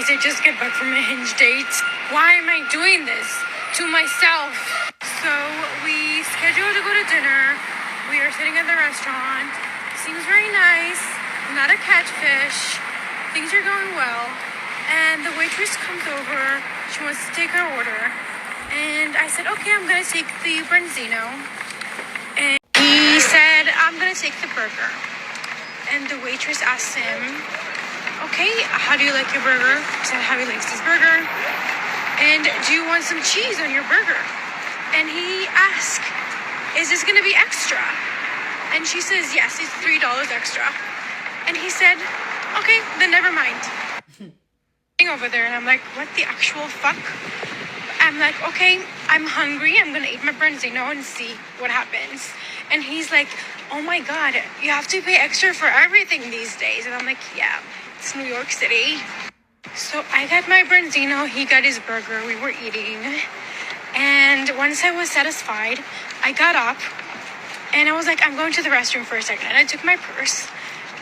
guys, I just got back from a Hinge date. Why am I doing this to myself? So we scheduled to go to dinner. We are sitting at the restaurant. Seems very nice. Not a catfish. Things are going well. And the waitress comes over. She wants to take our order. And I said, okay, I'm going to take the branzino. And he said, I'm going to take the burger. And the waitress asked him, okay, how do you like your burger? He said how he likes his burger. And do you want some cheese on your burger? And he asked, is this going to be extra? And she says, yes, it's $3 extra. And he said, okay, then never mind. Over there, and I'm like, what the actual fuck? I'm like, okay, I'm hungry. I'm going to eat my branzino and see what happens. And he's like, oh my God, you have to pay extra for everything these days. And I'm like, yeah, it's New York City. So I got my branzino, he got his burger, we were eating. And once I was satisfied, I got up and I was like, I'm going to the restroom for a second. And I took my purse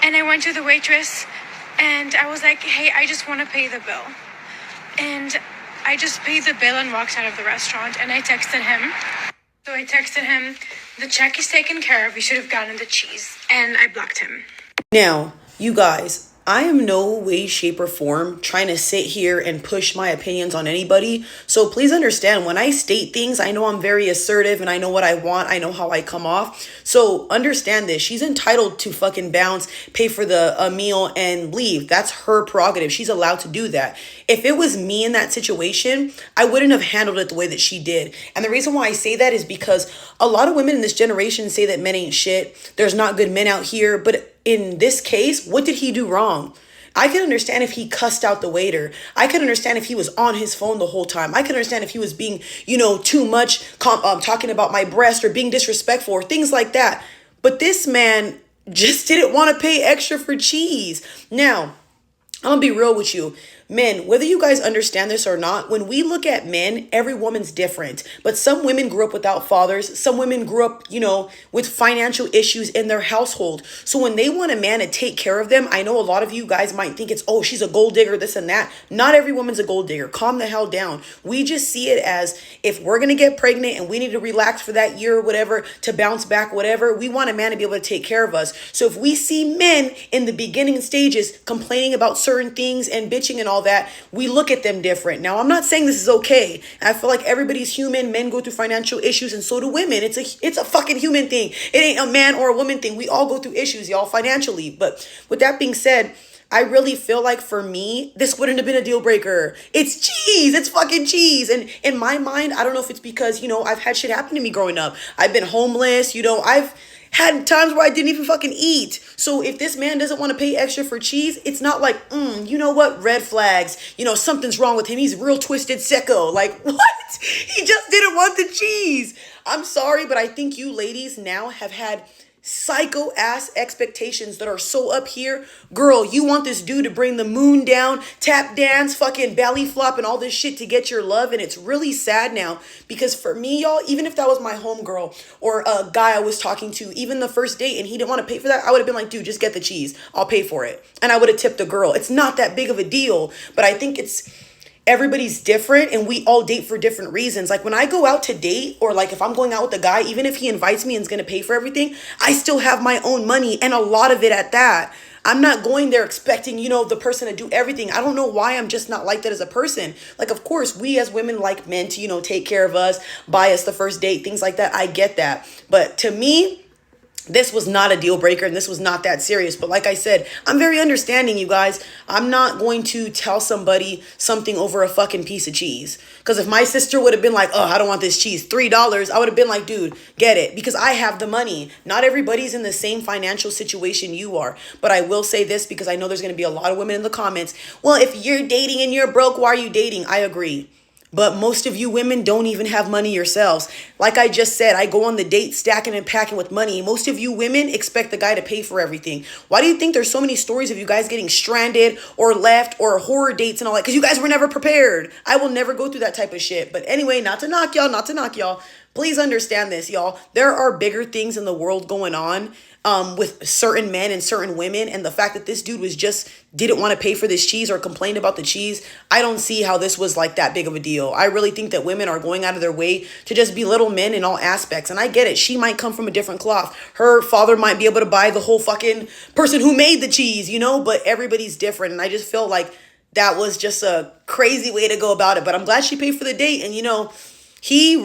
and I went to the waitress and I was like, hey, I just want to pay the bill. And I just paid the bill and walked out of the restaurant and I texted him. So I texted him, the check is taken care of, you should have gotten the cheese. And I blocked him. Now, you guys, I am no way, shape, or form trying to sit here and push my opinions on anybody. So please understand, when I state things, I know I'm very assertive and I know what I want. I know how I come off. So understand this. She's entitled to fucking bounce, pay for the meal, and leave. That's her prerogative. She's allowed to do that. If it was me in that situation, I wouldn't have handled it the way that she did. And the reason why I say that is because a lot of women in this generation say that men ain't shit. There's not good men out here. But in this case, what did he do wrong? I can understand if he cussed out the waiter. I can understand if he was on his phone the whole time. I can understand if he was being, too much, talking about my breast or being disrespectful or things like that. But this man just didn't want to pay extra for cheese. Now, I'm going to be real with you. Men, whether you guys understand this or not, when we look at men, every woman's different. But some women grew up without fathers. Some women grew up, with financial issues in their household. So when they want a man to take care of them, I know a lot of you guys might think it's, oh, she's a gold digger, this and that. Not every woman's a gold digger. Calm the hell down. We just see it as if we're going to get pregnant and we need to relax for that year or whatever to bounce back, whatever. We want a man to be able to take care of us. So if we see men in the beginning stages complaining about certain things and bitching and all that, we look at them different. Now, I'm not saying this is okay. I feel like everybody's human. Men go through financial issues and so do women. It's a fucking human thing. It ain't a man or a woman thing. We all go through issues, y'all, financially. But with that being said, I really feel like for me, this wouldn't have been a deal breaker. It's cheese. It's fucking cheese. And in my mind, I don't know if it's because, I've had shit happen to me growing up. I've been homeless, I've had times where I didn't even fucking eat. So if this man doesn't want to pay extra for cheese, it's not like, you know what? Red flags. Something's wrong with him. He's real twisted sicko. Like, what? He just didn't want the cheese. I'm sorry, but I think you ladies now have had psycho ass expectations that are so up here. Girl, you want this dude to bring the moon down, tap dance, fucking belly flop and all this shit to get your love. And it's really sad now because for me, y'all, even if that was my homegirl or a guy I was talking to, even the first date and he didn't want to pay for that, I would have been like, dude, just get the cheese. I'll pay for it. And I would have tipped the girl. It's not that big of a deal, but I think everybody's different and we all date for different reasons. Like when I go out to date or like if I'm going out with a guy, even if he invites me and is going to pay for everything, I still have my own money and a lot of it at that. I'm not going there expecting, the person to do everything. I don't know why I'm just not like that as a person. Like, of course, we as women like men to, take care of us, buy us the first date, things like that. I get that. But to me, this was not a deal breaker and this was not that serious. But like I said, I'm very understanding, you guys. I'm not going to tell somebody something over a fucking piece of cheese. Because if my sister would have been like, oh, I don't want this cheese, $3, I would have been like, dude, get it. Because I have the money. Not everybody's in the same financial situation you are. But I will say this because I know there's going to be a lot of women in the comments. Well, if you're dating and you're broke, why are you dating? I agree. But most of you women don't even have money yourselves. Like I just said, I go on the date stacking and packing with money. Most of you women expect the guy to pay for everything. Why do you think there's so many stories of you guys getting stranded or left or horror dates and all that? Because you guys were never prepared. I will never go through that type of shit. But anyway, not to knock y'all. Please understand this, y'all. There are bigger things in the world going on. with certain men and certain women, and the fact that this dude was just didn't want to pay for this cheese or complained about the cheese, I don't see how this was like that big of a deal. I really think that women are going out of their way to just belittle men in all aspects, and I get it. She might come from a different cloth. Her father might be able to buy the whole fucking person who made the cheese, you know, but everybody's different, and I just feel like that was just a crazy way to go about it. But I'm glad she paid for the date, and you know, he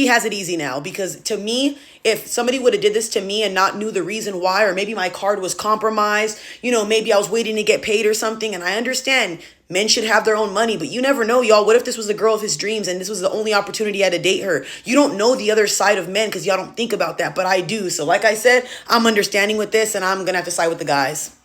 has it easy now, because to me, if somebody would have did this to me and not knew the reason why, or maybe my card was compromised, you know, maybe I was waiting to get paid or something, and I understand men should have their own money, but you never know, y'all. What if this was the girl of his dreams and this was the only opportunity he had to date her? You don't know the other side of men because y'all don't think about that, but I do. So like I said, I'm understanding with this, and I'm gonna have to side with the guys.